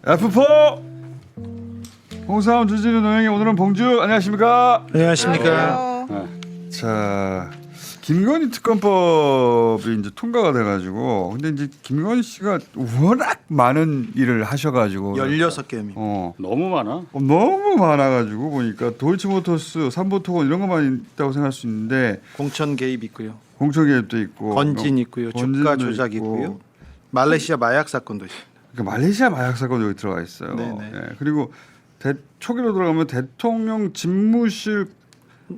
F4 홍사원 주진우 노영이 오늘은 봉주 안녕하십니까? 안녕하십니까? 자 김건희 특검법이 이제 통과가 돼가지고 근데 이제 김건희 씨가 워낙 많은 일을 하셔가지고 16개 너무 많아. 너무 많아가지고 보니까 도이치모터스, 삼보토건 이런 것만 있다고 생각할 수 있는데 공천 개입 있고요. 공천 개입도 있고 건진 있고요. 주가 건진도 조작 있고. 있고요. 말레이시아 마약 사건도 있어요. 그러니까 말레이시아 마약 사건도 여기 들어가 있어요. 네네. 예, 그리고 초기로 들어가면 대통령 집무실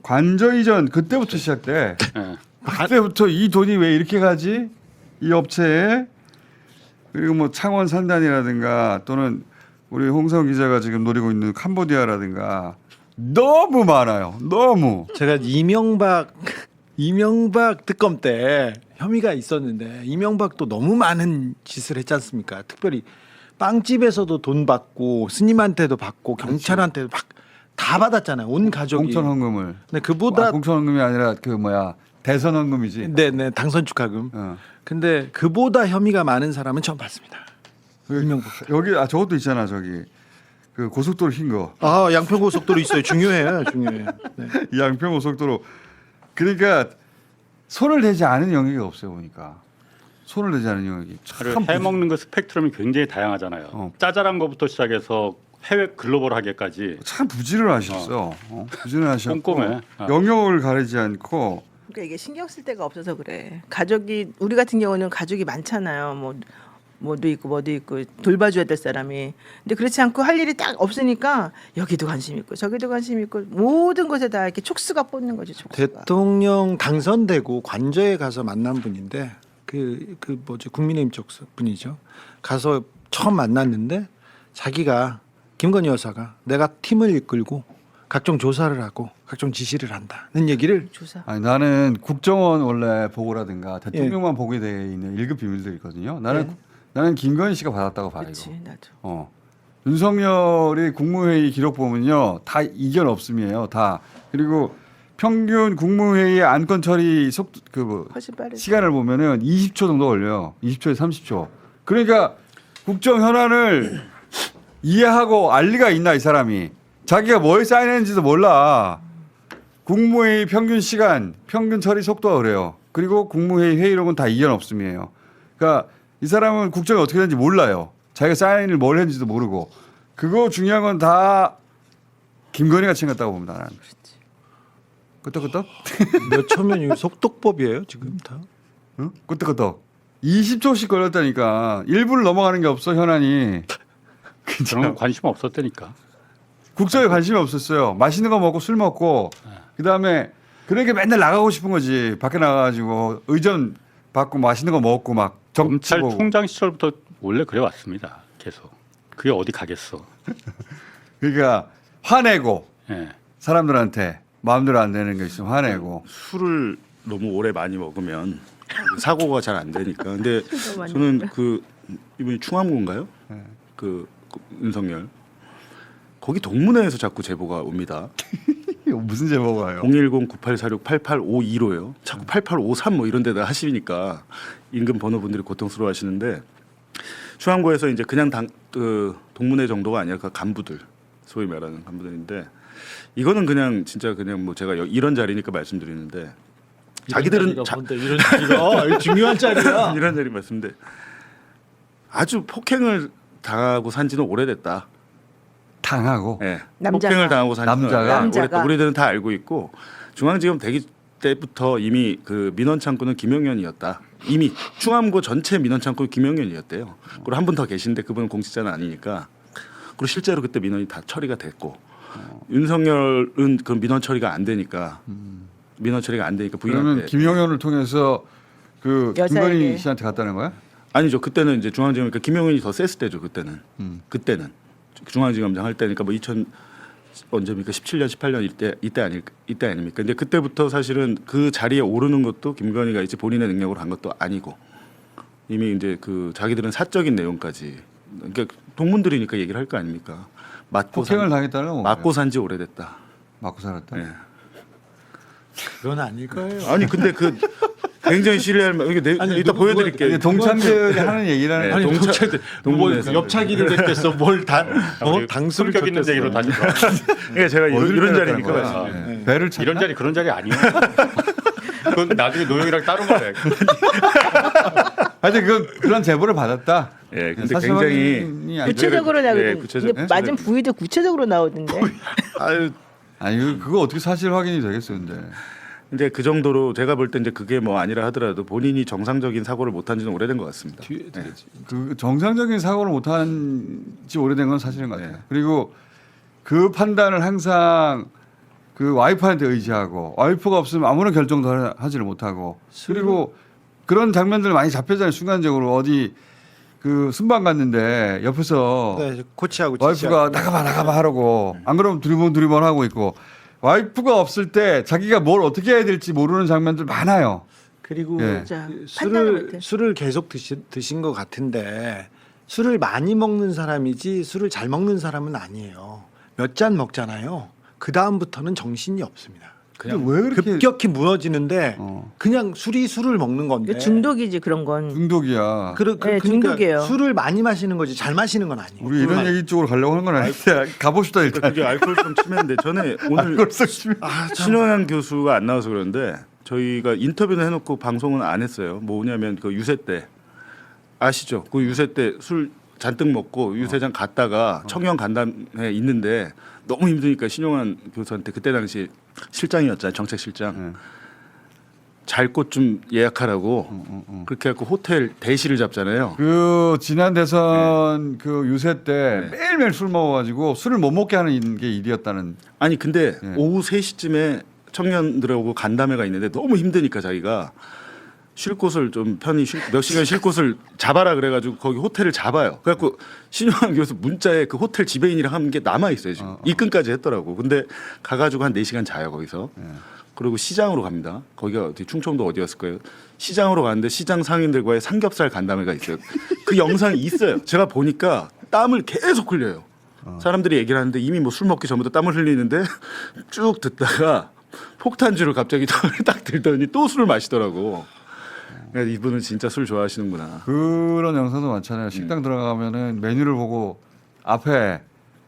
관저 이전 그때부터 시작돼. 예. 그때부터 이 돈이 왜 이렇게 가지? 이 업체에 그리고 뭐 창원 산단이라든가 또는 우리 홍성 기자가 지금 노리고 있는 캄보디아라든가 너무 많아요. 너무. 제가 이명박 특검 때 혐의가 있었는데 이명박도 너무 많은 짓을 했지 않습니까? 특별히 빵집에서도 돈 받고 스님한테도 받고 경찰한테도 다 받았잖아요. 온 가족이. 공천 헌금을. 근데 그보다 공천 헌금이 아니라 그 뭐야 대선 헌금이지. 네네 당선 축하금. 어. 근데 그보다 혐의가 많은 사람은 처음 봤습니다. 이명박. 여기 저것도 있잖아 저기 그 고속도로 흰 거. 아 양평고속도로 있어요. 중요해요. 중요해요. 네. 이 양평 고속도로 그러니까 손을 대지 않은 영역이 없어요 보니까 손을 대지 않은 영역이 참 해먹는 그 스펙트럼이 굉장히 다양하잖아요. 어. 짜잘한 것부터 시작해서 해외 글로벌하게까지. 참 부지런하셨어. 부지런하셨고 꼼꼼해. 영역을 가리지 않고 그러니까 이게 신경 쓸 데가 없어서 그래. 가족이 우리 같은 경우는 가족이 많잖아요. 뭐도 있고 돌봐줘야 될 사람이. 근데 그렇지 않고 할 일이 딱 없으니까 여기도 관심 있고 저기도 관심 있고 모든 것에 다 이렇게 촉수가 뻗는 거죠. 촉수가. 대통령 당선되고 관저에 가서 만난 분인데 그 뭐지 국민의힘 쪽 분이죠. 가서 처음 만났는데 자기가 김건희 여사가 내가 팀을 이끌고 각종 조사를 하고 각종 지시를 한다는 얘기를 조사. 아니 나는 국정원 원래 보고라든가 대통령만 보게 돼 있는 1급 비밀들이 있거든요. 나는 김건희 씨가 받았다고 봐요. 그렇지 이거. 나도. 윤석열이 국무회의 기록 보면요 다 이견 없음이에요. 다 그리고 평균 국무회의 안건 처리 훨씬 빠르지. 시간을 보면은 20초 정도 걸려요. 20초에서 30초. 그러니까 국정 현안을 이해하고 알 리가 있나 이 사람이. 자기가 뭐에 사인했는지도 몰라. 국무회의 평균 시간, 평균 처리 속도가 그래요. 그리고 국무회의 회의록은 다 이견 없음이에요. 그러니까 이 사람은 국정이 어떻게 되는지 몰라요. 자기가 사인을 뭘 했는지도 모르고. 그거 중요한 건 다 김건희가 챙겼다고 봅니다. 나는. 끄떡끄떡? 몇 초면 이거 속독법이에요 지금 다. 응? 끄떡끄떡. 20초씩 걸렸다니까. 1분을 넘어가는 게 없어 현안이. 그런 건 관심 없었다니까. 국정에 관심이 없었어요. 맛있는 거 먹고 술 먹고 그다음에 그러니까 맨날 나가고 싶은 거지. 밖에 나가가지고 의전 받고 맛있는 거 먹고 막 정치 보고. 검찰총장 시절부터 원래 그래 왔습니다. 계속. 그게 어디 가겠어. 그러니까 화내고 예. 사람들한테 마음대로 안 되는 게 있으면 화내고. 술을 너무 오래 많이 먹으면 사고가 잘 안 되니까. 근데 술도 많이 저는 먹어요. 그 이분이 충암고인가요? 그 윤석열 거기 동문회에서 자꾸 제보가 옵니다. 이거 무슨 제보가 와요? 010-9846-8852로요. 자꾸 8853 뭐 이런 데다 하시니까 임금 번호분들이 고통스러워하시는데 충암고에서 이제 그냥 동문회 정도가 아니라 그 간부들 소위 말하는 간부들인데 이거는 그냥 진짜 그냥 뭐 제가 이런 자리니까 말씀드리는데 자기들은 이런 자리가 중요한 자리야. 이런 자리 말씀인데 아주 폭행을 당하고 산지는 오래됐다. 당하고. 예. 남자가. 폭행을 당하고 산지는 남자가? 오래됐다. 우리들은 다 알고 있고 중앙지검 대기 때부터 이미 그 민원 창구는 김용현이었다. 이미 충암고 전체 민원 창구 김용현이었대요. 그리고 한 분 더 계신데 그분은 공직자는 아니니까. 그리고 실제로 그때 민원이 다 처리가 됐고 윤석열은 그 민원 처리가 안 되니까 민원 처리가 안 되니까 그러면 부인한테 김용현을 통해서 그 김건희 여자에게. 씨한테 갔다는 거야? 아니죠. 그때는 이제 중앙지검 그러니까 김용현이 더 셌을 때죠. 그때는 그때는 중앙지검장 할 때니까 뭐 2000 언제입니까? 17년, 18년 이때 아닙니까? 근데 그때부터 사실은 그 자리에 오르는 것도 김건희가 이제 본인의 능력으로 한 것도 아니고 이미 이제 그 자기들은 사적인 내용까지 그러니까 동문들이니까 얘기를 할 거 아닙니까? 폭행을 당했다는 건 맞고 산지 오래됐다. 맞고 살았다. 예. 그건 아닐 거예요. 아니 근데 그 굉장히 신뢰할 만 이게 아니, 이따 누구- 보여드릴게요. 이게 동창들이 하는 얘기라는 네, 아니 동차- 동창들 동문회에서. 뭘 옆차기를 댔겠어 뭘단 당수를 성격 있는 줬겠어. 얘기로 다시 그러니까 제가 어디를 이런 때렸다는 자리니까 거야? 말씀드려요. 네. 배를 찾나? 이런 자리 그런 자리 아니에요. 그건 나중에 노영이랑 따로 말해. 하여튼 그런 제보를 받았다. 예, 근데 사실 굉장히 확인이 안 돼. 구체적으로 네, 나오던데. 구체적- 근데 맞은 부위도 구체적으로 나오던데. 아유 아니 그거 어떻게 사실 확인이 되겠어요, 근데. 이제 그 정도로 제가 볼 때 이제 그게 뭐 아니라 하더라도 본인이 정상적인 사고를 못한 지는 오래된 것 같습니다. 네. 그 정상적인 사고를 못한 지 오래된 건 사실인 것 같아요. 네. 그리고 그 판단을 항상 그 와이프한테 의지하고 와이프가 없으면 아무런 결정도 하지를 못하고 그리고 그런 장면들 많이 잡혔잖아요. 순간적으로 어디 그 순방 갔는데 옆에서 네, 코치하고 와이프가 나가봐 하라고 안 그러면 두리번 하고 있고 와이프가 없을 때 자기가 뭘 어떻게 해야 될지 모르는 장면들 많아요. 그리고 예. 진짜 그 판단을 못해. 술을 계속 드신 것 같은데 술을 많이 먹는 사람이지 술을 잘 먹는 사람은 아니에요. 몇 잔 먹잖아요. 그 다음부터는 정신이 없습니다. 근데 왜 그렇게 급격히 무너지는데 그냥 술이 술을 먹는 건데 이거 중독이지 그런 건. 중독이야. 네, 중독이에요. 술을 많이 마시는 거지 잘 마시는 건 아니에요. 우리 이런 얘기 쪽으로 가려고 하는 건 아닌데 가봅시다 일단. 그게 알코올성 치매인데 전에 오늘 알코올성 치매. 신호양 교수가 안 나와서 그러는데 저희가 인터뷰는 해놓고 방송은 안 했어요. 뭐냐면 그 유세 때 아시죠? 그 유세 때 술 잔뜩 먹고 유세장 갔다가 청년 간담회 있는데 너무 힘드니까 신용환 교수한테 그때 당시 실장이었잖아요. 정책실장. 잘 곳 좀 예약하라고 그렇게 해갖고 호텔 대시를 잡잖아요. 그 지난 대선 그 유세 때 네. 매일매일 술 먹어가지고 술을 못 먹게 하는 게 일이었다는. 아니 근데 네. 오후 3시쯤에 청년들하고 간담회가 있는데 너무 힘드니까 자기가 쉴 곳을 좀 편히 몇 시간 쉴 곳을 잡아라 그래가지고 거기 호텔을 잡아요. 그래갖고 신용환 교수 문자에 그 호텔 지배인이랑 한 게 남아 있어요 지금 입금까지 했더라고. 근데 가가지고 한 4시간 자요 거기서. 그리고 시장으로 갑니다. 거기가 어디 충청도 어디였을 거예요. 시장으로 가는데 시장 상인들과의 삼겹살 간담회가 있어요. 그 영상이 있어요. 제가 보니까 땀을 계속 흘려요. 사람들이 얘기를 하는데 이미 뭐 술 먹기 전부터 땀을 흘리는데 쭉 듣다가 폭탄주를 갑자기 딱 들더니 또 술을 마시더라고. 그러니까 이분은 진짜 술 좋아하시는구나. 그런 영상도 많잖아요. 식당 들어가면은 메뉴를 보고 앞에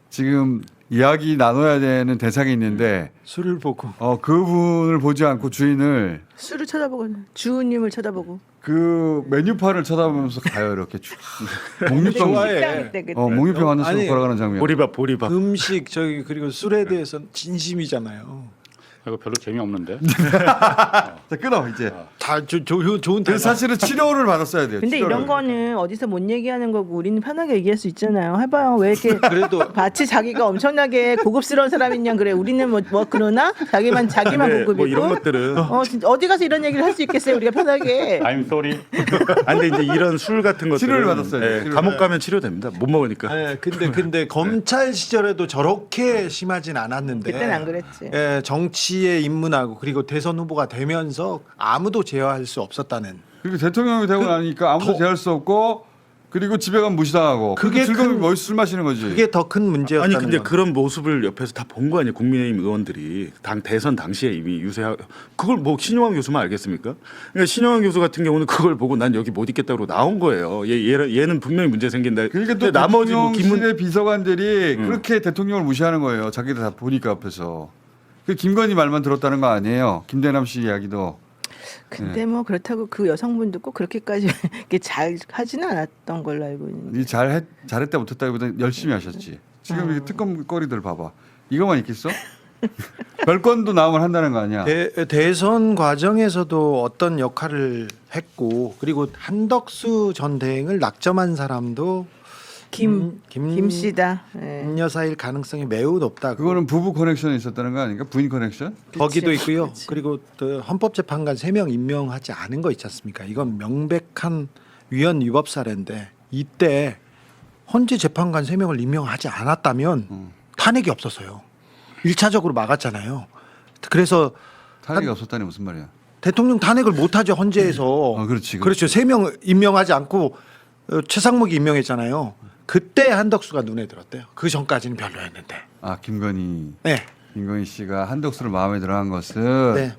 지금 이야기 나눠야 되는 대상이 있는데 술을 보고 그분을 보지 않고 주인을 술을 쳐다보고 주우님을 쳐다보고. 그 메뉴판을 쳐다보면서 가요 이렇게 쭉. 목류병 좋아해. 식당 때 그때. 목류병 하는 식으로 아니, 걸어가는 장면. 보리밥. 음식 저기 그리고 술에 대해서 진심이잖아요. 이거 별로 재미없는데. 자 끊어 이제. 다 좋은 그래서 사실은 치료를 받았어야 돼요. 근데 치료를. 이런 거는 어디서 못 얘기하는 거고 우리는 편하게 얘기할 수 있잖아요. 해봐요. 왜 이렇게 그래도 마치 자기가 엄청나게 고급스러운 사람이냐 그래. 우리는 뭐 그러나 자기만 근데 고급이고. 뭐 이런 것들은 진짜 어디 가서 이런 얘기를 할 수 있겠어요. 우리가 편하게. I'm sorry. 근데 이제 이런 술 같은 것들은 치료를 받았어요. 치료를. 감옥 가면 치료됩니다. 못 먹으니까. 네, 근데 검찰 시절에도 저렇게 심하진 않았는데 그때는 안 그랬지. 예, 정치에 입문하고 그리고 대선 후보가 되면서 아무도 제어할 수 없었다는 그리고 대통령이 되고 나니까 아무도 제할 수 없고 그리고 집에 가면 무시당하고. 그게 그게 즐거움이 큰- 뭐술 마시는 거지. 그게 더 큰 문제였다는 아니 근데 건. 그런 모습을 옆에서 다 본 거 아니에요. 국민의힘 의원들이 당 대선 당시에 이미 유세하 그걸 뭐 신용환 교수만 알겠습니까? 그러니까 신용환 교수 같은 경우는 그걸 보고 난 여기 못 있겠다고 나온 거예요. 얘는 분명히 문제 생긴다. 그러니까 또 근데 나머지 뭐 대통령실의 비서관들이 그렇게 대통령을 무시하는 거예요. 자기들 다 보니까 앞에서. 그 김건희 말만 들었다는 거 아니에요. 김대남 씨 이야기도. 근데 뭐 그렇다고 그 여성분도 꼭 그렇게까지 이렇게 잘 하지는 않았던 걸로 알고 있는데. 이 잘했다 못했다기보다 열심히 하셨지. 지금 이 특검 거리들 봐봐. 이거만 있겠어? 별건도 나오면 한다는 거 아니야. 대선 과정에서도 어떤 역할을 했고 그리고 한덕수 전 대행을 낙점한 사람도 김 김씨다. 예. 여사일 가능성이 매우 높다. 그거는 부부 커넥션이 있었다는 거 아닌가? 부인 커넥션? 거기도 있고요. 그치. 그리고 또 헌법재판관 3명 임명하지 않은 거 있지 않습니까? 이건 명백한 위헌 위법 사례인데 이때 헌재 재판관 3명을 임명하지 않았다면 탄핵이 없었어요. 1차적으로 막았잖아요. 그래서 탄핵이 없었다니 무슨 말이야? 대통령 탄핵을 못하죠 헌재에서. 그렇지. 그렇죠. 3명 임명하지 않고 최상목이 임명했잖아요. 그때 한덕수가 눈에 들었대요. 그 전까지는 별로였는데. 아 김건희 네. 씨가 한덕수를 마음에 들어한 것은 네.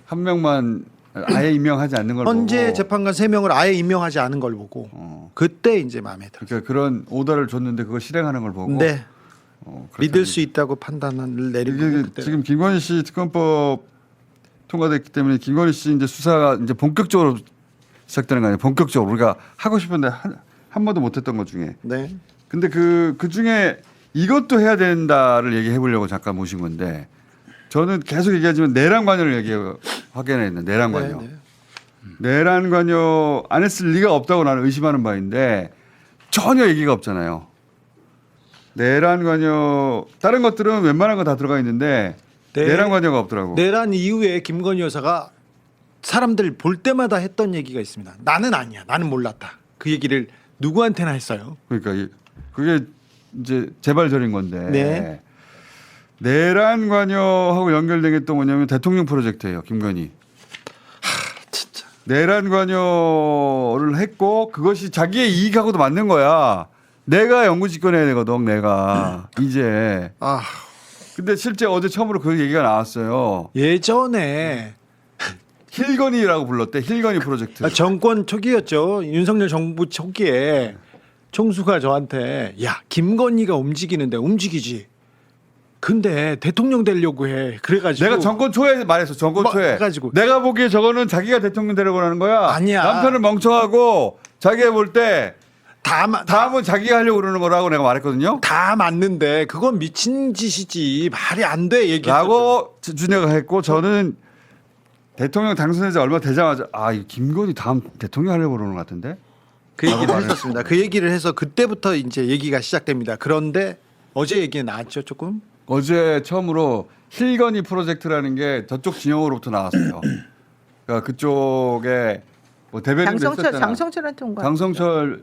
한 명만 아예 임명하지 않는 걸 헌재 보고 재판관 3명을 아예 임명하지 않은 걸 보고 그때 이제 마음에 들어. 그러니까 그런 오더를 줬는데 그거 실행하는 걸 보고 네. 믿을 그렇다는 수 있다고 판단을 내리고 이게 그때 지금 김건희 씨 특검법 통과됐기 때문에 김건희 씨 이제 수사가 이제 본격적으로 시작되는 거 아니에요? 본격적으로 우리가 하고 싶은데 한 번도 못했던 것 중에. 네. 근데 그 중에 이것도 해야 된다를 얘기해 보려고 잠깐 모신 건데 저는 계속 얘기하지만 내란 관여를 확인했는데 내란 관여. 네, 네. 내란 관여 안 했을 리가 없다고 나는 의심하는 바인데 전혀 얘기가 없잖아요. 내란 관여 다른 것들은 웬만한 거 다 들어가 있는데 네. 내란 관여가 없더라고. 내란 이후에 김건희 여사가 사람들 볼 때마다 했던 얘기가 있습니다. 나는 아니야. 나는 몰랐다. 그 얘기를 누구한테나 했어요. 그러니까 그게 이제 재발절인 건데. 네. 내란 관여하고 연결된 게 또 뭐냐면 대통령 프로젝트예요. 김건희. 진짜. 내란 관여를 했고 그것이 자기의 이익하고도 맞는 거야. 내가 영구 집권해야 되거든. 내가 이제. 아, 근데 실제 어제 처음으로 그 얘기가 나왔어요. 예전에 힐건이라고 불렀대. 힐건이 프로젝트. 정권 초기였죠. 윤석열 정부 초기에 총수가 저한테 야 김건희가 움직이는데 움직이지. 근데 대통령 되려고 해. 그래가지고 내가 정권 초에 말했어. 정권 뭐, 초에. 해가지고. 내가 보기에 저거는 자기가 대통령 되려고 하는 거야. 아니야. 남편은 멍청하고 자기가 볼 때 다 다음은 자기가 하려고 그러는 거라고 내가 말했거든요. 맞는데 그건 미친 짓이지. 말이 안 돼. 얘기. 라고 준혜가 했고 저는 대통령 당선되자 얼마 되자마자 이 김건희 다음 대통령 하려고 그러는 것 같은데. 그 얘기를 했었습니다. 그 얘기를 해서 그때부터 이제 얘기가 시작됩니다. 그런데 어제 얘기는 나왔죠, 조금. 어제 처음으로 힐건이 프로젝트라는 게 저쪽 진영으로부터 나왔어요. 그러니까 그쪽에 뭐 대변인도 했었잖아. 장성철한테 온 거야. 장성철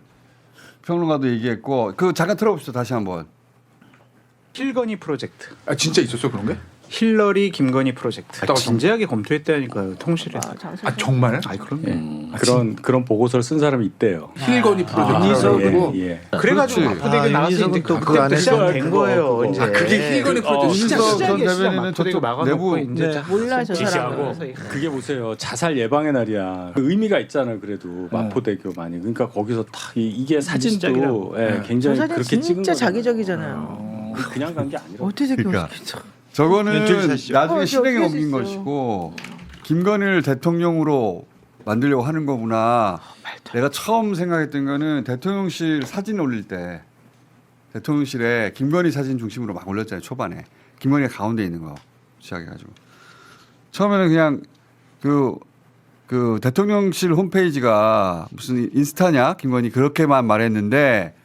평론가도 얘기했고 그 잠깐 들어봅시다 다시 한번. 힐건이 프로젝트. 아 진짜 있었어 그런 게? 힐러리 김건희 프로젝트. 진지하게 검토했다니까요 통실에서. 아 정말? 아니 그럼요. 그런 보고서를 쓴 사람이 있대요. 힐건이 프로젝트. 윤희석은 예, 예. 그래가지고 그렇지. 그대가 나왔을 윤희석은 때 또 그거 안 했어. 시작된 거예요. 이제. 아 그게 힐건이 프로젝트. 진짜 윤희석 전 시작이야, 대변인은 시작. 저쪽 막아놓고 내부 이제 네. 몰라 저 지시하고 사람은. 그게 보세요 자살 예방의 날이야 그 의미가 있잖아요 그래도 마포대교 많이 그러니까 거기서 다 이게 사진도 시작이라고. 예, 저 굉장히 사진 그렇게 찍은 진짜 거잖아요. 자기적이잖아요. 그냥 간 게 아니라 어떻게 그러니까. 그렇게 저거는 윤택사시죠. 나중에 저 실행에 어떻게 옮긴 했어. 것이고 김건희를 대통령으로 만들려고 하는 거구나. 내가 처음 생각했던 거는 대통령실 사진 올릴 때 대통령실에 김건희 사진 중심으로 막 올렸잖아요. 초반에. 김건희가 가운데 있는 거 시작해가지고. 처음에는 그냥 그 대통령실 홈페이지가 무슨 인스타냐 김건희 그렇게만 말했는데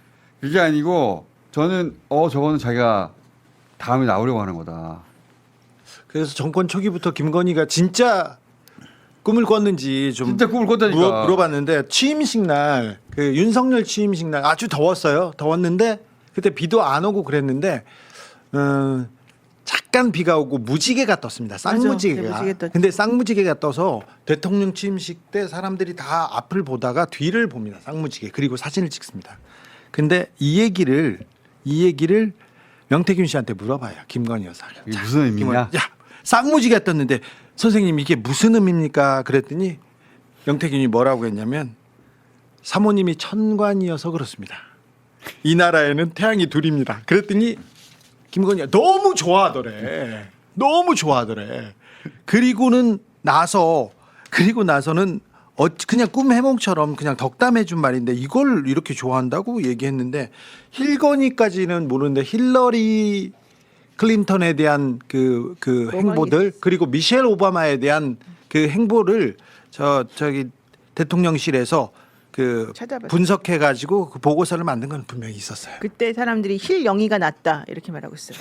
그게 아니고 저는 저거는 자기가 다음에 나오려고 하는 거다. 그래서 정권 초기부터 김건희가 진짜 꿈을 꿨는지 좀 진짜 꿈을 꿨다니까. 물어봤는데 취임식 날 그 윤석열 취임식 날 아주 더웠어요. 더웠는데 그때 비도 안 오고 그랬는데 잠깐 비가 오고 무지개가 떴습니다. 맞아. 쌍무지개가. 네, 무지개 떴죠. 근데 쌍무지개가 떠서 대통령 취임식 때 사람들이 다 앞을 보다가 뒤를 봅니다. 쌍무지개. 그리고 사진을 찍습니다. 근데 이 얘기를 명태균 씨한테 물어봐요. 김건희 여사가. 이게 무슨 의미냐? 야, 쌍무지개가 떴는데 선생님 이게 무슨 의미입니까? 그랬더니 명태균이 뭐라고 했냐면 사모님이 천관이어서 그렇습니다. 이 나라에는 태양이 둘입니다. 그랬더니 김건희가 너무 좋아하더래. 너무 좋아하더래. 그리고 나서는 그냥 꿈 해몽처럼 그냥 덕담해 준 말인데 이걸 이렇게 좋아한다고 얘기했는데 힐건이까지는 모르는데 힐러리 클린턴에 대한 그 행보들 그리고 미셸 오바마에 대한 그 행보를 저기 대통령실에서 그 찾아봤어요. 분석해 가지고 그 보고서를 만든 건 분명히 있었어요. 그때 사람들이 힐영이가 낫다 이렇게 말하고 있어요.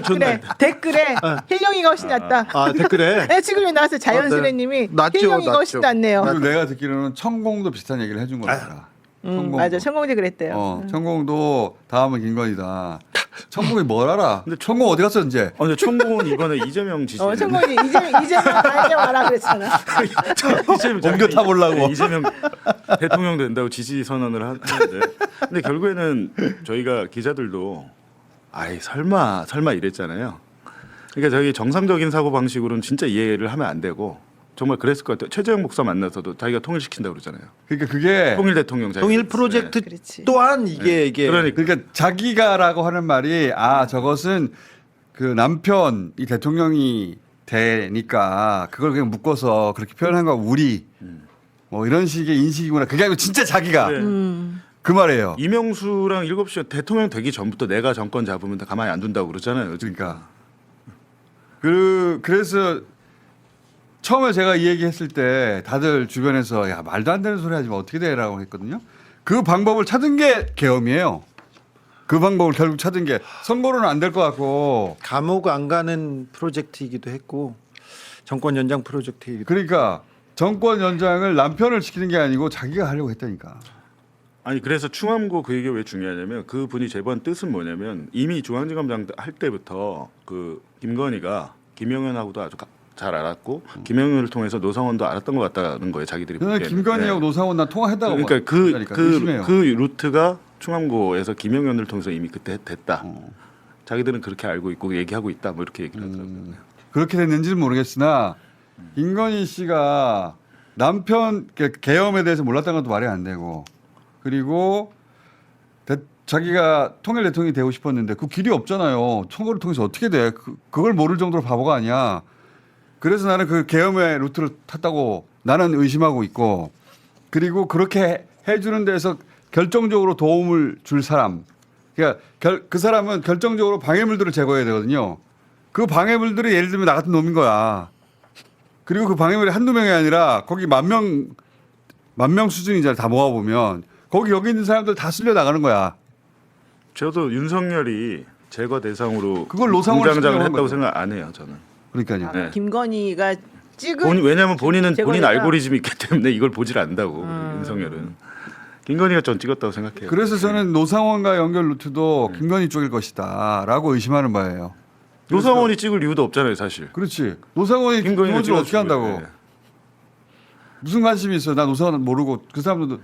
좋네. 댓글에 힐영이가 훨씬 낫다. 아 댓글에 네, 지금 나왔어요. 자연스레님이 낫죠, 힐영이가 훨씬 낫죠. 낫네요. 그리고 내가 듣기로는 천공도 비슷한 얘기를 해준 거더라. 천공도. 맞아. 천공대 그랬대요. 천공도 다음은 김건희다. 천공이 뭘 알아? 근데 천공 어디 갔어 이제? 근데 천공은 이번에 이재명 지지. 천공이 이재명 알게 와라 그랬잖아. 옮겨 타보려고. 이재명 대통령 된다고 지지 선언을 하는데 근데 결국에는 저희가 기자들도 설마 이랬잖아요. 그러니까 저희 정상적인 사고 방식으로는 진짜 이해를 하면 안 되고 정말 그랬을 것 같아요. 최재형 목사 만나서도 자기가 통일시킨다고 그러잖아요. 그러니까 그게 통일 대통령 자기가. 통일 프로젝트 그렇지. 또한 이게 그러니까 자기가라고 하는 말이 저것은 그 남편 이 대통령이 되니까 그걸 그냥 묶어서 그렇게 표현한 거 우리 뭐 이런 식의 인식이구나. 그게 아니고 진짜 자기가 네. 그 말이에요. 이명수랑 7시 대통령 되기 전부터 내가 정권 잡으면 다 가만히 안 둔다고 그러잖아요. 그러니까 그래서 처음에 제가 이 얘기했을 때 다들 주변에서 야 말도 안 되는 소리 하지 마 어떻게 돼라고 했거든요. 그 방법을 찾은 게 계엄이에요. 그 방법을 결국 찾은 게 선거로는 안 될 것 같고 감옥 안 가는 프로젝트이기도 했고 정권 연장 프로젝트이기도 그러니까 정권 연장을 남편을 시키는 게 아니고 자기가 하려고 했다니까. 아니 그래서 충암고 그 얘기가 왜 중요하냐면 그 분이 제보한 뜻은 뭐냐면 이미 중앙지검장 할 때부터 그 김건희가 김영현하고도 아주 잘 알았고 김영현을 통해서 노상원도 알았던 것 같다는 거예요. 자기들이 저는 보기에는. 김건희하고 네. 노상원 난 통화했다고 그러니까 보니까 의심해요. 그 루트가 충암고에서 김영현을 통해서 이미 그때 됐다. 자기들은 그렇게 알고 있고 얘기하고 있다. 뭐 이렇게 얘기를 하더라고요. 그렇게 됐는지는 모르겠으나 김건희 씨가 남편 계엄에 대해서 몰랐다는 것도 말이 안 되고 그리고 자기가 통일 대통령이 되고 싶었는데 그 길이 없잖아요. 선거를 통해서 어떻게 돼? 그걸 모를 정도로 바보가 아니야. 그래서 나는 그 계엄의 루트를 탔다고 나는 의심하고 있고 그리고 그렇게 해주는 데서 결정적으로 도움을 줄 사람 그러니까 그 사람은 결정적으로 방해물들을 제거해야 되거든요. 그 방해물들이 예를 들면 나 같은 놈인 거야. 그리고 그 방해물이 한두 명이 아니라 거기 만 명 수준이잖아요. 다 모아보면 거기 여기 있는 사람들 다 쓸려 나가는 거야. 저도 윤석열이 제거 대상으로 그걸 노상원을 공장장을 시키려고 한 했다고 거죠. 생각 안 해요. 저는. 그러니까요. 네. 김건희가 찍은 왜냐하면 본인 제거니까. 알고리즘이 있기 때문에 이걸 보질 않는다고 윤석열은. 김건희가 전 찍었다고 생각해요. 그래서 저는 노상원과 연결 루트도 김건희 쪽일 것이다라고 의심하는 바예요. 노상원이 찍을 이유도 없잖아요, 사실. 그렇지. 노상원이 김건희가 김건희를 어떻게 찍어주고, 한다고? 네. 무슨 관심이 있어? 나 노상원 모르고 그 사람들도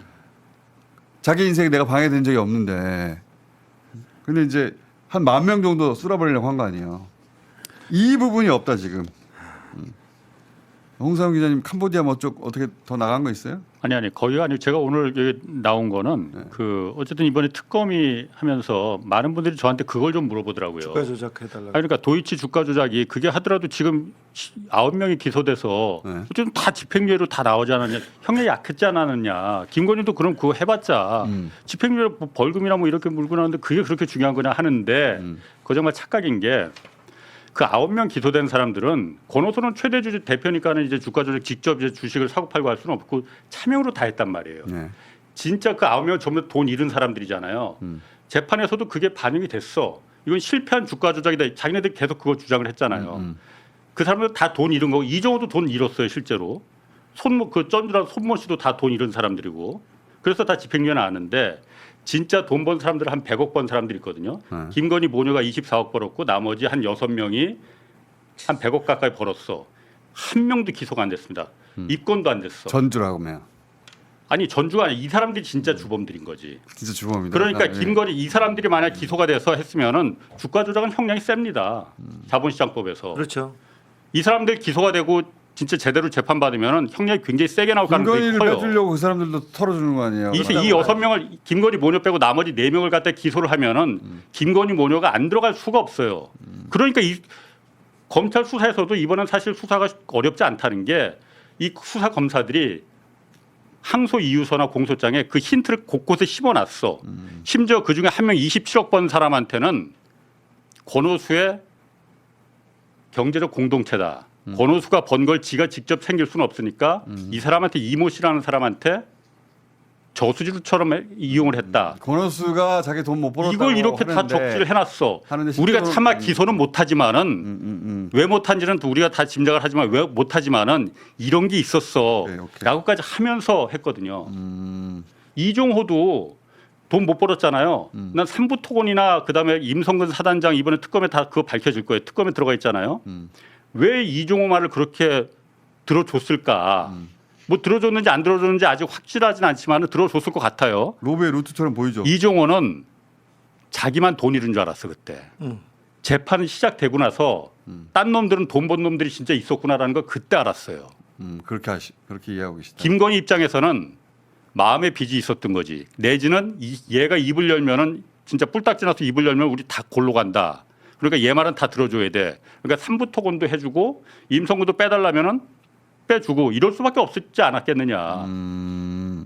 자기 인생에 내가 방해된 적이 없는데. 근데 이제 한 10,000명 정도 쓸어버리려고 한 거 아니에요. 이 부분이 없다 지금. 홍사훈 기자님 캄보디아 뭐 쪽 어떻게 더 나간 거 있어요? 아니 거기가 아니고 제가 오늘 여기 나온 거는 그 어쨌든 이번에 특검이 하면서 많은 분들이 저한테 그걸 좀 물어보더라고요. 주가 조작해달라고. 아니, 그러니까 도이치 주가 조작이 그게 하더라도 지금 9명이 기소돼서 네. 어쨌든 다 집행유예로 다 나오지 않았냐. 형량이 약했지 않았느냐. 김건희도 그럼 그거 해봤자 집행유예 뭐 벌금이나 뭐 이렇게 물고 나오는데 그게 그렇게 중요한 거냐 하는데 그거 정말 착각인 게 그 9명 기소된 사람들은 권오수는 최대 주주 대표니까는 이제 주가 조작 직접 이제 주식을 사고 팔고 할 수는 없고 차명으로 다 했단 말이에요. 네. 진짜 그 9명 전부 다 돈 잃은 사람들이잖아요. 재판에서도 그게 반영이 됐어. 이건 실패한 주가 조작이다. 자기네들 계속 그거 주장을 했잖아요. 그 사람들 다 돈 잃은 거고 이정호도 돈 잃었어요 실제로. 손모 그 쩐주라 손모 씨도 다 돈 잃은 사람들이고. 그래서 다 집행유예 나왔는데 진짜 돈 번 사람들은 한 100억 번 사람들이 있거든요. 김건희 모녀가 24억 벌었고 나머지 한 6명이 한 100억 가까이 벌었어. 한 명도 기소가 안 됐습니다. 입건도 안 됐어. 전주라고 하면 아니 전주가 아니라 이 사람들이 진짜 주범들인 거지. 진짜 주범이다. 그러니까 아, 예. 김건희 이 사람들이 만약 기소가 돼서 했으면은 주가 조작은 형량이 셉니다. 자본시장법에서. 그렇죠. 이 사람들 기소가 되고 진짜 제대로 재판 받으면은 형량이 굉장히 세게 나올 가능성이 김건희를 커요. 빼주려고 그 사람들도 털어주는 거 아니에요? 이 6명을 김건희 모녀 빼고 나머지 4명을 갖다 기소를 하면은 김건희 모녀가 안 들어갈 수가 없어요. 그러니까 이 검찰 수사에서도 이번엔 사실 수사가 어렵지 않다는 게 이 수사 검사들이 항소 이유서나 공소장에 그 힌트를 곳곳에 심어놨어. 심지어 그 중에 한 명 27억 번 사람한테는 권오수의 경제적 공동체다. 권오수가 번 걸 지가 직접 챙길 수는 없으니까 이 사람한테 이모 씨라는 사람한테 저수지처럼 이용을 했다. 권오수가 자기 돈 못 벌었다고 이걸 이렇게 다 하는데 적시를 해놨어. 하는데 우리가 실제로는- 차마 기소는 못하지만은 왜 못한지는 우리가 다 짐작을 하지만 왜 못하지만은 이런 게 있었어. 오케이, 오케이. 라고까지 하면서 했거든요. 음. 이종호도 돈 못 벌었잖아요. 난 삼부토건이나 그다음에 임성근 사단장 이번에 특검에 다 그거 밝혀질 거예요. 특검에 들어가 있잖아요. 왜 이종호 말을 그렇게 들어줬을까? 뭐 들어줬는지 안 들어줬는지 아직 확실하진 않지만 들어줬을 것 같아요. 로베 루트처럼 보이죠. 이종호는 자기만 돈 잃은 줄 알았어 그때. 재판이 시작되고 나서 딴 놈들은 돈 번 놈들이 진짜 있었구나라는 걸 그때 알았어요. 그렇게 이해하고 계시다. 김건희 입장에서는 마음의 빚이 있었던 거지. 내지는 얘가 입을 열면은 진짜 뿔딱 지나서 입을 열면 우리 다 골로 간다. 그러니까 얘 말은 다 들어줘야 돼. 그러니까 삼부 토건도 해주고 임성근도 빼달라면은 빼주고 이럴 수밖에 없었지 않았겠느냐.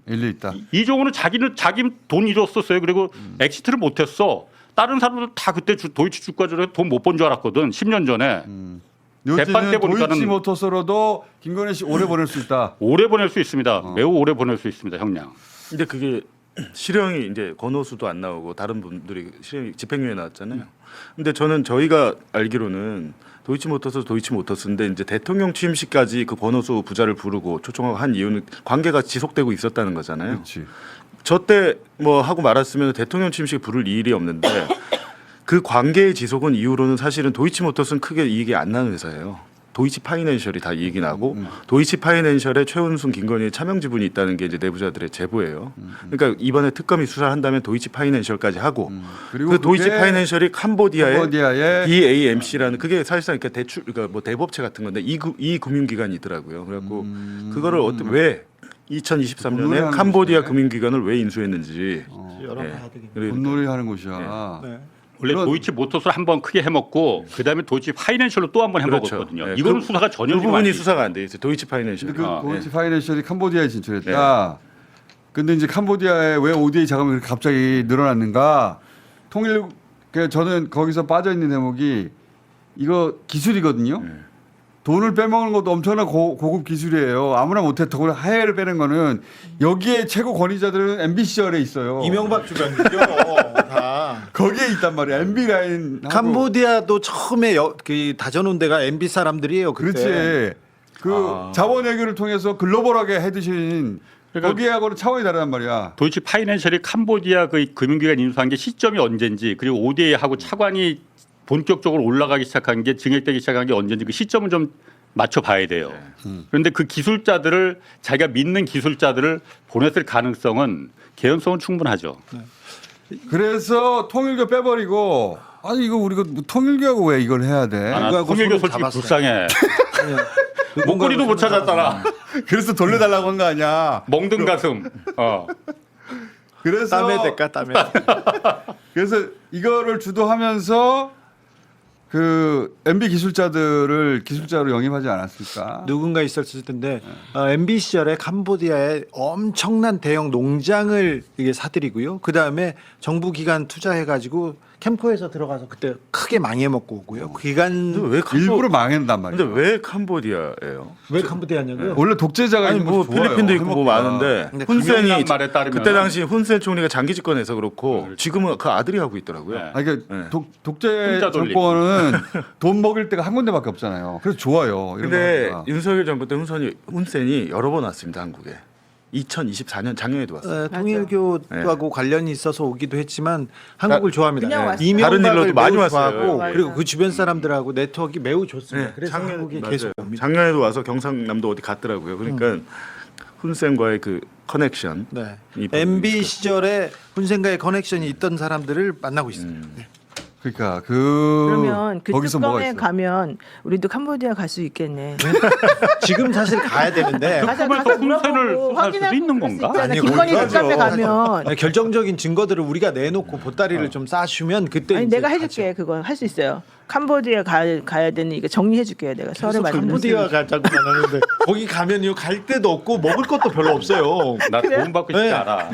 일리 있다. 이종호는 자기 돈 잃었었어요. 그리고 엑시트를 못했어. 다른 사람들 다 그때 도이치 주가절에 돈 못 번 줄 알았거든. 10년 전에. 재판 때 요즘은 보니까는 도이치모터스로도 김건희 씨 오래 보낼 수 있다. 오래 보낼 수 있습니다. 매우 오래 보낼 수 있습니다, 형량. 근데 그게 실형이 이제 권오수도 안 나오고 다른 분들이 실형 집행유예 나왔잖아요. 근데 저는 저희가 알기로는 도이치모터스인데 이제 대통령 취임식까지 그 권오수 부자를 부르고 초청하고 한 이유는 관계가 지속되고 있었다는 거잖아요. 그렇지. 저 때 뭐 하고 말았으면 대통령 취임식에 부를 일이 없는데 그 관계의 지속은 이후로는 사실은 도이치모터스는 크게 이익이 안 나는 회사예요. 도이치 파이낸셜이 다 이익이 나고 도이치 파이낸셜에 최은순, 김건희의 차명 지분이 있다는 게 이제 내부자들의 제보예요. 그러니까 이번에 특검이 수사를 한다면 도이치 파이낸셜까지 하고 그리고 그 도이치 그게 파이낸셜이 캄보디아의 캄보디아의 DAMC라는 그게 사실상 그러니까 대출 그러니까 뭐 대법체 같은 건데 이 금융기관이더라고요. 그래갖고 그거를 어떻게 왜 2023년에 공론하는 캄보디아 곳이네. 금융기관을 왜 인수했는지 여러 예. 번 하더니. 그리고 본놀이 하는 곳이야. 네. 원래 그런- 도이치 모터스를 한번 크게 해먹고 그다음에 도이치 파이낸셜로 또 한번 그렇죠. 해먹었거든요. 네. 이거는 그- 수사가 전혀 그 지금 부분이 안 돼. 수사가 안 돼 있어요. 도이치 파이낸셜. 근데 그 아, 도이치 파이낸셜이 캄보디아에 진출했다. 근데 이제 캄보디아에 왜 ODA 자금이 그렇게 갑자기 늘어났는가? 저는 거기서 빠져 있는 대목이 이거 기술이거든요. 돈을 빼먹는 것도 엄청난 고급 기술이에요. 아무나 못했다고 하해를 빼는 거는 여기에 최고 권위자들은 MB 시절에 있어요. 이명박 주변이죠. 다. 거기에 있단 말이야. MB 라인. 캄보디아도 처음에 그 다져놓은 데가 MB 사람들이에요. 그때. 그렇지. 그 아. 자원 외교를 통해서 글로벌하게 해드신 그러니까 거기하고는 차원이 다르단 말이야. 도이치 파이낸셜이 캄보디아 그 금융기관 인수한 게 시점이 언젠지 그리고 ODA하고 차관이 본격적으로 올라가기 시작한 게 증액되기 시작한 게 언젠지 그 시점을 좀 맞춰봐야 돼요. 그런데 그 기술자들을 자기가 믿는 기술자들을 보냈을 가능성은 개연성은 충분하죠. 그래서 통일교 빼버리고 아니 이거 우리가 뭐 통일교하고 왜 이걸 해야 돼? 아, 나 누구하고 통일교 손을 솔직히 잡았어요. 불쌍해. 그 목걸이도 못 찾았잖아. 그래서 돌려달라고 한 거 아니야. 멍든 가슴. 그래서 땀의 대가 땀의. 그래서 이거를 주도하면서 그 MB 기술자들을 기술자로 영입하지 않았을까? 누군가 있었을 텐데 MB 시절에 캄보디아에 엄청난 대형 농장을 이게 사들이고요. 그 다음에 정부 기관 투자해가지고 캠코에서 들어가서 그때 크게 망해먹고 오고요. 그 기간 근데 왜 일부러 망했단 말이야. 근데 왜 캄보디아예요? 왜 캄보디아냐고요? 원래 독재자가 아니 있는 뭐 거 좋아요. 필리핀도 있고 뭐 해먹기가. 많은데 근데 훈센이 김영남 말에 따르면 그때 당시 훈센 총리가 장기 집권해서 그렇고 지금은 그 아들이 하고 있더라고요. 네. 아니, 그러니까 네. 독재 혼자 돌리고. 정권은 돈 먹일 데가 한 군데밖에 없잖아요. 그래서 좋아요. 이런 근데 거 하니까. 윤석열 정부 때 훈센이 여러 번 왔습니다 한국에. 2024년 작년에도 왔어요. 통일교하고 관련이 있어서 오기도 했지만 한국을 좋아합니다. 그냥 왔어요. 이명박을 다른 일로도 많이 매우 왔어요. 좋아하고 맞아요. 그리고 그 주변 사람들하고 네트워크 매우 좋습니다. 네, 그래서 한국에 맞아요. 계속 옵니다. 작년에도 와서 경상남도 어디 갔더라고요. 그러니까 훈센과의 그 커넥션. 네. 이 부분이 MB 있을 시절에 훈센과의 커넥션이 있던 사람들을 만나고 있습니다. 네. 그러니까 그러면 그 거기서 뭐가 특검에 있어? 가면 우리도 캄보디아 갈 수 있겠네. 지금 사실 가야 되는데 특검에서 훈센을 수사할 수도 있는 건가? 아니, 김건희 거기까지요. 특검에 가면 결정적인 증거들을 우리가 내놓고 보따리를 좀 싸주면 그때 아니 이제 내가 가죠. 해줄게 그거 할 수 있어요. 캄보디아 가야 되는 이거 정리해줄게요 내가 서울에 계속 맞는 캄보디아 가자고만 하는데 거기 가면요 갈 데도 없고 먹을 것도 별로 없어요. 나 도움 받고 싶지 네. 않아.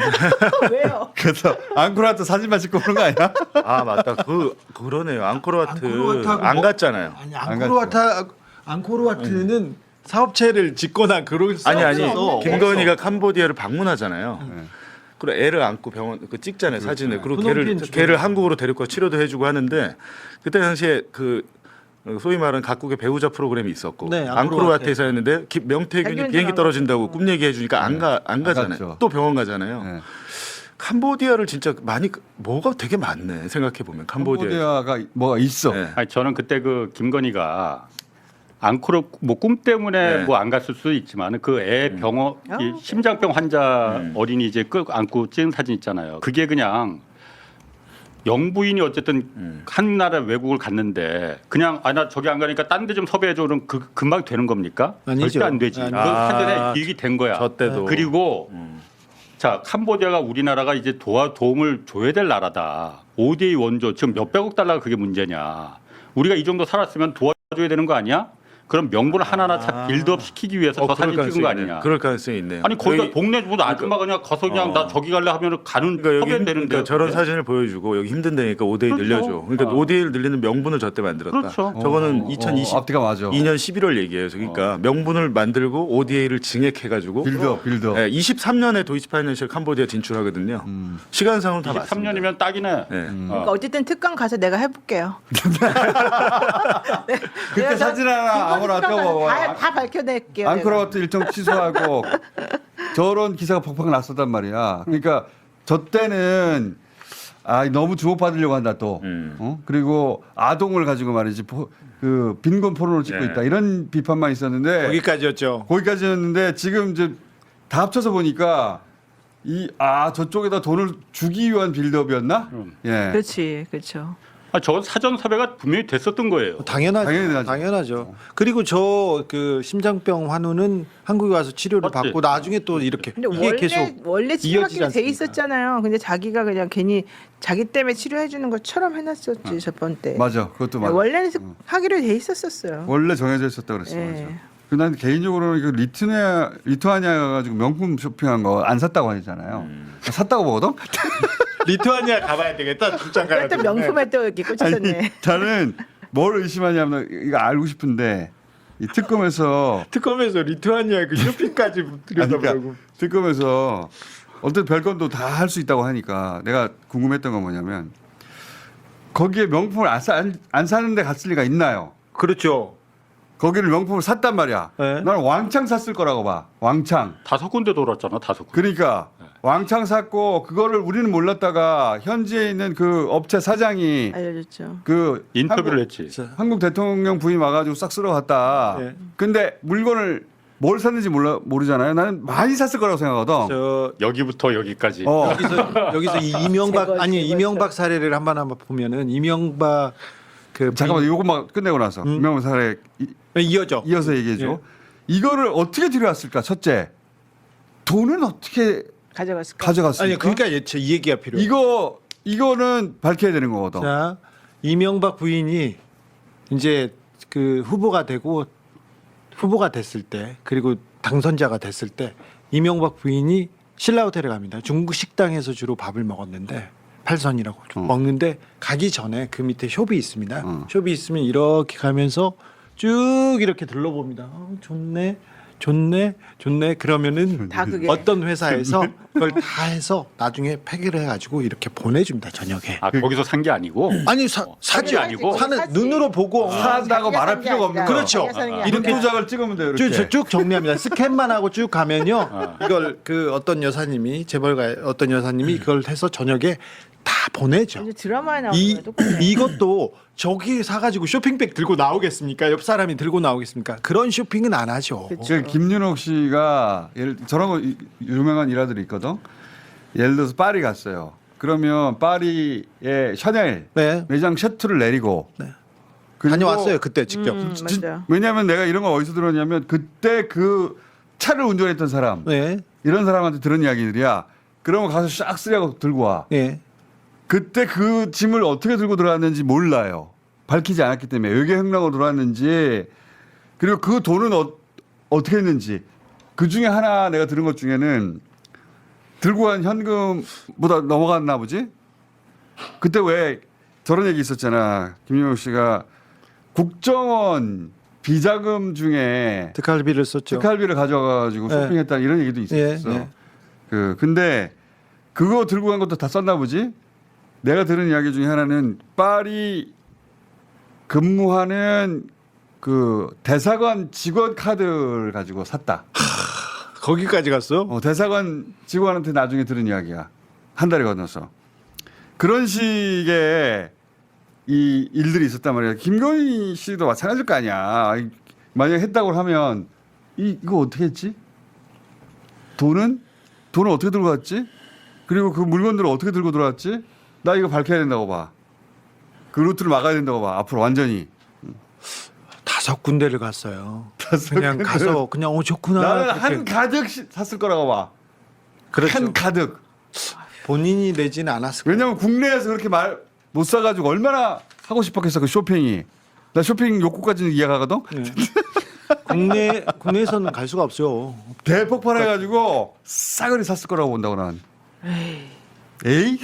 왜요? 그래서 앙코르와트 사진만 찍고 그런 거 아니야? 아 맞다. 그러네요. 앙코르와트 앙코르와트하고 안 뭐- 갔잖아요. 아니 갔죠. 앙코르와트는 사업체를 짓거나 그럴 수 아니 없어서 김건희가 캄보디아를 방문하잖아요. 그리고 애를 안고 병원 그 찍잖아요 사진을. 그리고 프놈펜 걔를 한국으로 데리고 와 치료도 해주고 하는데 그때 당시에 그 소위 말하는 각국의 배우자 프로그램이 있었고 네, 앙코르와트에서 했는데 명태균이 자기는 비행기 안 떨어진다고 꿈 얘기해 주니까 안 가잖아요. 갔죠. 또 병원 가잖아요. 네. 캄보디아를 진짜 많이 뭐가 되게 많네 생각해 보면 캄보디아. 캄보디아가 뭐가 있어. 네. 아니, 저는 그때 그 김건희가 앙코르 뭐 꿈 때문에 네. 뭐 안 갔을 수도 있지만 그 애 병원 아, 이 심장병 환자 어린이 이제 끌고 안고 찍은 사진 있잖아요. 그게 그냥 영부인이 어쨌든 한 나라 외국을 갔는데 그냥 나 저기 안 가니까 딴 데 좀 섭외해줘 그럼 금방 되는 겁니까? 아니죠. 절대 안 되지. 아니죠. 한데 기획이 된 거야. 저 때도. 그리고 자 캄보디아가 우리나라가 이제 도움을 줘야 될 나라다. ODA 원조 지금 몇백억 달러가 그게 문제냐. 우리가 이 정도 살았으면 도와줘야 되는 거 아니야? 그럼 명분을 하나하나 다 빌드업 시키기 위해서 저 사진 찍은 거 아니냐. 그럴 가능성이 있네요. 아니 거기가 여기- 동네 뭐 아줌마가 그냥 가서 그냥 나 저기 갈래 하면 가는 그러니까 여기 섭외는 되는데 그러니까 저런 사진을 보여주고 여기 힘든 데니까 5대2 그렇죠. 늘려줘. 그러니까 5대1 늘리는 명분을 저때 만들었다. 그렇죠. 저거는 2022년 앞뒤가 맞아. 11월 얘기예요. 그러니까 명분을 만들고 ODA를 증액해가지고 빌드업. 23년에 도이치 파이낸셜 캄보디아 진출하거든요. 시간상으로 다 맞습니다. 23년이면 딱이네. 네. 그러니까 어쨌든 특강 가서 내가 해볼게요. 그때 사진 하나 아무나 떼어봐. 다 밝혀낼게요. 앙코르와트 일정 취소하고 저런 기사가 팍팍 났었단 말이야. 그러니까 저 때는 너무 주목받으려고 한다 또. 그리고 아동을 가지고 말이지 그 빈곤 포로를 찍고 네. 있다 이런 비판만 있었는데 거기까지였죠. 거기까지였는데 지금 이제 다 합쳐서 보니까 저쪽에다 돈을 주기 위한 빌드업이었나? 예. 그렇지, 그렇죠. 저건 사전 섭외가 분명히 됐었던 거예요. 당연하죠. 당연하죠. 그리고 저 그 심장병 환우는 한국에 와서 치료를 맞지. 받고 나중에 또 이렇게 근데 이게 계속 원래 이어지지 치료하기로 돼 않습니까? 있었잖아요. 근데 자기가 그냥 괜히 자기 때문에 치료해 주는 것처럼 해놨었지 저번 때. 맞아. 그것도 맞아. 원래는 하기로 돼 있었어요. 원래 정해져 있었다 그랬어. 예. 맞아. 난 개인적으로는 그 리투아니아 가지고 명품 쇼핑한 거 안 샀다고 하잖아요. 샀다고 보거든. 리투아니아 가봐야 되겠다. 출장 가야 또 명품에 또 이렇게 꽂혔네. 저는 뭘 의심하냐면 이거 알고 싶은데 이 특검에서 특검에서 리투아니아 그 쇼핑까지 들여다보고 그러니까 특검에서 어떤 별건도 다 할 수 있다고 하니까 내가 궁금했던 건 뭐냐면 거기에 명품을 안 사는데 갔을 리가 있나요? 그렇죠. 거기를 명품을 샀단 말이야. 네. 나는 왕창 샀을 거라고 봐. 왕창. 5군데 돌았잖아. 5군데. 그러니까 왕창 샀고 그거를 우리는 몰랐다가 현지에 있는 그 업체 사장이 알려줬죠. 그 인터뷰를 했지. 한국 대통령 부인 와가지고 싹 쓸어갔다. 네. 근데 물건을 뭘 샀는지 모르잖아요. 나는 많이 샀을 거라고 생각하거든. 저 여기부터 여기까지. 여기서 이 이명박 제거, 아니 제거 이명박 사례를 한번 보면은 이명박 그 잠깐만 요것만 끝내고 나서 유명한 사례 이어져. 이어서 얘기해줘. 예. 이거를 어떻게 들여왔을까? 첫째, 돈은 어떻게 가져갔을까? 가져갔을까? 아니 그러니까 이 얘기가 필요해. 이거는 밝혀야 되는 거거든. 자, 이명박 부인이 이제 그 후보가 됐을 때 그리고 당선자가 됐을 때 이명박 부인이 신라 호텔에 갑니다. 중국 식당에서 주로 밥을 먹었는데 팔선이라고 먹는데 가기 전에 그 밑에 숍이 있습니다. 숍이 있으면 이렇게 가면서 쭉 이렇게 둘러봅니다. 좋네. 그러면은 다 그게. 어떤 회사에서 그걸 다 해서 나중에 폐기를 해가지고 이렇게 보내줍니다. 저녁에. 거기서 산 게 아니고. 아니 산게 사지 아니고. 사는 눈으로 보고 산다고 말할 필요가 없는 거야. 그렇죠. 이렇게 도장을 찍으면 돼요. 이렇게. 쭉 정리합니다. 스캔만 하고 쭉 가면요. 이걸 그 어떤 여사님이 재벌가 어떤 여사님이 그걸 해서 저녁에 다 보내죠. 이제 드라마에 나오는 이 거랑 똑같네. 이것도 저기 사가지고 쇼핑백 들고 나오겠습니까? 옆 사람이 들고 나오겠습니까? 그런 쇼핑은 안 하죠. 그쵸. 그 김윤옥 씨가 저런 거 유명한 일화들이 있거든. 예를 들어서 파리 갔어요. 그러면 파리의 샤넬 네. 매장 셔틀을 내리고 네. 그리고 다녀왔어요 그때 직접. 맞아요. 왜냐하면 내가 이런 걸 어디서 들었냐면 그때 그 차를 운전했던 사람 네, 이런 사람한테 들은 이야기들이야. 그러면 가서 싹 쓰려고 들고 와. 네. 그때 그 짐을 어떻게 들고 들어왔는지 몰라요. 밝히지 않았기 때문에 외계 행락으로 들어왔는지 그리고 그 돈은 어떻게 했는지 그 중에 하나 내가 들은 것 중에는 들고 간 현금보다 넘어갔나 보지? 그때 왜 저런 얘기 있었잖아. 김용욱 씨가 국정원 비자금 중에 특활비를 썼죠. 특활비를 가져가가지고 네. 쇼핑했다 이런 얘기도 있었어. 네. 근데 그거 들고 간 것도 다 썼나 보지? 내가 들은 이야기 중에 하나는 파리 근무하는 그 대사관 직원 카드를 가지고 샀다. 거기까지 갔어? 대사관 직원한테 나중에 들은 이야기야. 한 달에 건너서. 그런 식의 이 일들이 있었단 말이야. 김건희 씨도 마찬가지일 거 아니야. 만약에 했다고 하면 이거 어떻게 했지? 돈을 어떻게 들고 갔지? 그리고 그 물건들을 어떻게 들고 들어왔지? 나 이거 밝혀야 된다고 봐. 그 루트를 막아야 된다고 봐. 앞으로 완전히. 5군데를 갔어요. 그냥 가서 그냥 좋구나. 나는 그렇게. 한 가득 샀을 거라고 봐. 그렇죠. 한 가득. 본인이 내지는 않았을 거예요. 왜냐면 국내에서 그렇게 말 못 사가지고 얼마나 하고 싶었겠어 그 쇼핑이. 나 쇼핑 욕구까지는 이해가거든. 국내에서는 갈 수가 없어요. 대폭발해가지고 싸그리 샀을 거라고 본다고 난. 에이?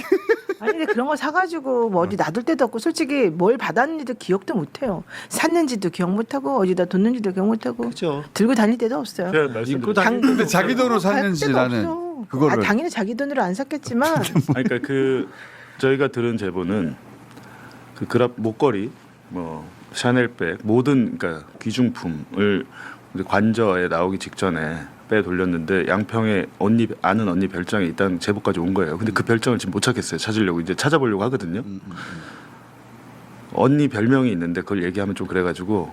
아니 근데 그런 거 사가지고 뭐 어디 놔둘 데도 없고 솔직히 뭘 받았는지도 기억도 못해요. 샀는지도 기억 못하고 어디다 뒀는지도 기억 못하고 그렇죠. 들고 다닐 데도 없어요. 제가 말씀드린 입고 다닐 근데 자기 돈으로 갈 샀는지 데도 나는 없어. 그거를. 아, 당연히 자기 돈으로 안 샀겠지만 아니, 그러니까 그 저희가 들은 제보는 그 그랍 목걸이, 뭐 샤넬백 모든 그러니까 귀중품을 이제 관저에 나오기 직전에 빼 돌렸는데 양평에 아는 언니 별장에 있다는 제보까지 온 거예요. 근데 그 별장을 지금 못 찾겠어요. 찾으려고 이제 찾아보려고 하거든요. 언니 별명이 있는데 그걸 얘기하면 좀 그래가지고.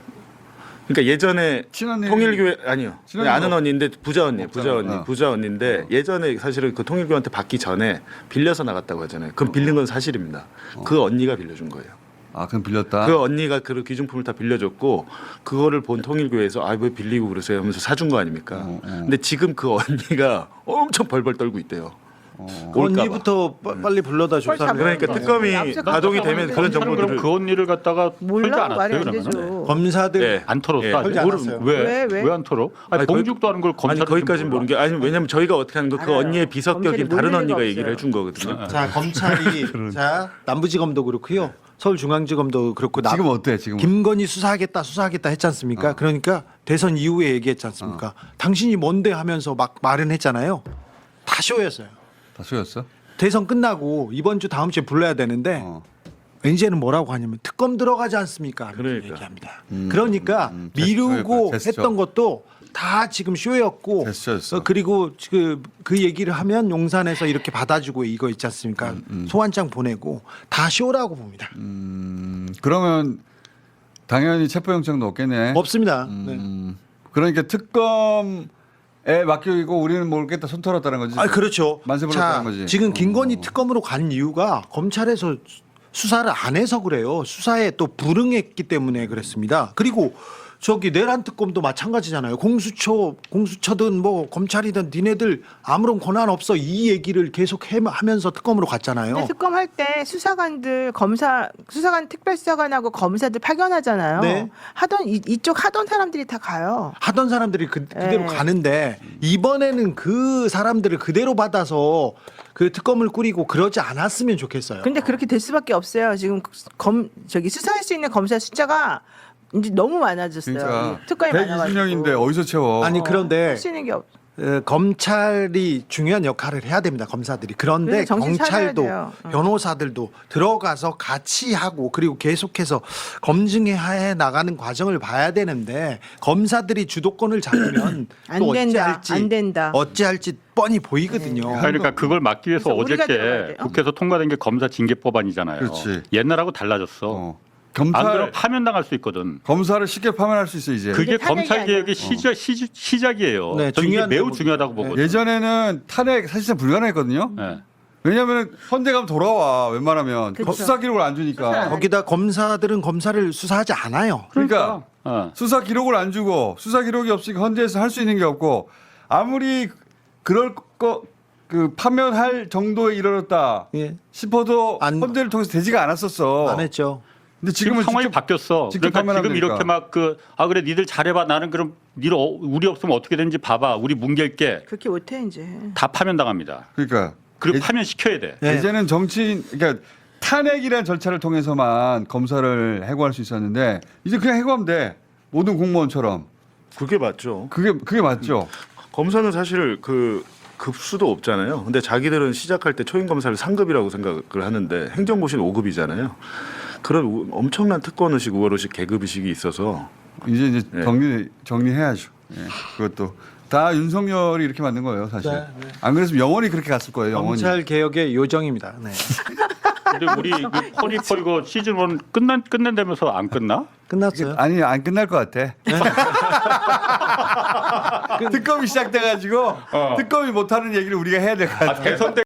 그러니까 예전에 친언니. 통일교회 아니요. 친언니 아는 뭐. 언니인데 부자 언니, 어. 부자 언니인데 예전에 사실은 그 통일교한테 받기 전에 빌려서 나갔다고 하잖아요. 그럼 빌린 건 사실입니다. 그 언니가 빌려준 거예요. 아 그럼 빌렸다. 그 언니가 그 귀중품을 다 빌려줬고 그거를 본 통일교회에서 아 왜 빌리고 그러세요 하면서 사준 거 아닙니까? 근데 지금 그 언니가 엄청 벌벌 떨고 있대요. 그 올까 봐. 언니부터 빨리 불러다 조사를. 그러니까 특검이 가동이 되면 그런 정보들을 그럼 그 언니를 갖다가 털지 몰라 말이 않았어요 안 그러면? 되죠. 검사들 네. 안 털었어. 예. 아직? 털지 않았어요. 왜? 왜 안 털어? 아니, 아니, 봉죽도 하는 걸 아니 검찰 거기까지는 모르는 게 아니 왜냐면 저희가 어떻게 하는 거 그 알아요. 언니의 비석격인 검찰이 다른 모를 리가 언니가 얘기를 없어요. 해준 거거든요. 자 검찰이 자 남부지검도 그렇고요. 서울중앙지검도 그렇고 지금 어때 지금? 김건희 수사하겠다 했지 않습니까? 그러니까 대선 이후에 얘기했지 않습니까? 당신이 뭔데 하면서 막 말은 했잖아요. 다 쇼였어요. 다 쏘였어? 대선 끝나고 이번 주 다음 주에 불러야 되는데 이제는 뭐라고 하냐면 특검 들어가지 않습니까? 이렇게 그러니까. 얘기합니다. 그러니까 미루고 제스처. 했던 것도 다 지금 쇼였고 제스처였어. 그리고 그 얘기를 하면 용산에서 이렇게 받아주고 이거 있지 않습니까? 소환장 보내고 다 쇼라고 봅니다. 그러면 당연히 체포영장도 없겠네. 없습니다. 네. 그러니까 특검에 맡기고 우리는 모르겠다 손 털었다는 거지. 아 그렇죠. 만세불렀다는 거지. 지금 김건희 특검으로 간 이유가 검찰에서 수사를 안 해서 그래요. 수사에 또 불응했기 때문에 그랬습니다. 그리고 저기 내란 특검도 마찬가지잖아요. 공수처든 뭐 검찰이든 니네들 아무런 권한 없어 이 얘기를 계속 하면서 특검으로 갔잖아요. 근데 특검 할 때 수사관 특별수사관하고 검사들 파견하잖아요. 네. 이쪽 하던 사람들이 다 가요. 하던 사람들이 그대로 네. 가는데 이번에는 그 사람들을 그대로 받아서 그 특검을 꾸리고 그러지 않았으면 좋겠어요. 근데 그렇게 될 수밖에 없어요. 지금 수사할 수 있는 검사 숫자가 이제 너무 많아졌어요. 그러니까 특검이 많아가지고. 120명인데 어디서 채워? 아니 그런데 할 수 있는 게 없. 검찰이 중요한 역할을 해야 됩니다. 검사들이. 그런데 그래서 정신 차려야 경찰도 돼요. 변호사들도 들어가서 같이 하고 그리고 계속해서 검증해 나가는 과정을 봐야 되는데 검사들이 주도권을 잡으면 안 또 된다. 안 된다. 어찌할지 뻔히 보이거든요. 그러니까 그걸 막기 위해서 그래서 우리가 들어가야 어저께 돼요. 국회에서 통과된 게 검사 징계법안이잖아요. 그렇지. 옛날하고 달라졌어. 안 그러면 검찰 파면당할 수 있거든. 검사를 쉽게 파면할 수 있어 이제. 그게 이게 탄핵이 검찰 개혁의 아니야. 시작이에요. 네, 저는 이게 중요한 매우 대목이에요. 중요하다고 보거든요. 예전에는 탄핵 사실상 불가능했거든요. 네. 왜냐하면 헌재 가면 돌아와 웬만하면 그쵸. 수사 기록을 안 주니까. 거기다 검사들은 검사를 수사하지 않아요. 그러니까 어. 수사 기록을 안 주고 수사 기록이 없으니까 헌재에서 할 수 있는 게 없고 아무리 그럴 거 그 파면할 정도에 이르렀다 예. 싶어도 안- 헌재를 통해서 되지가 않았었어. 안 했죠. 근데 지금 지금은 상황이 직접 바뀌었어. 직접 그러니까 파면하면 지금 이렇게 되니까. 막 그래 니들 잘해봐. 나는 그럼 우리 없으면 어떻게 되는지 봐봐. 우리 뭉갤게. 그렇게 못해 이제. 다 파면당합니다. 그러니까 그리고 예- 파면 시켜야 돼. 네. 예전엔 정치인 그러니까 탄핵이라는 절차를 통해서만 검사를 해고할 수 있었는데 이제 그냥 해고하면 돼. 모든 공무원처럼. 그게 맞죠. 그게 맞죠. 검사는 사실 그 급수도 없잖아요. 근데 자기들은 시작할 때 초임 검사를 상급이라고 생각을 하는데 행정고시는 5급이잖아요. 그런 엄청난 특권 의식, 우월 의식, 계급 의식이 있어서 이제 네. 정리해야죠. 예, 그것도 다 윤석열이 이렇게 만든 거예요, 사실. 네, 네. 안 그랬으면 영원히 그렇게 갔을 거예요, 영원히. 검찰 개혁의 요정입니다. 네. 근데 우리 그 허니퍼 이거 시즌 1 끝낸다면서 안 끝나? 끝났어요. 아니 안 끝날 것 같아. 특검이 시작돼가지고 특검이 못하는 얘기를 우리가 해야 될 것 같아. 대선 때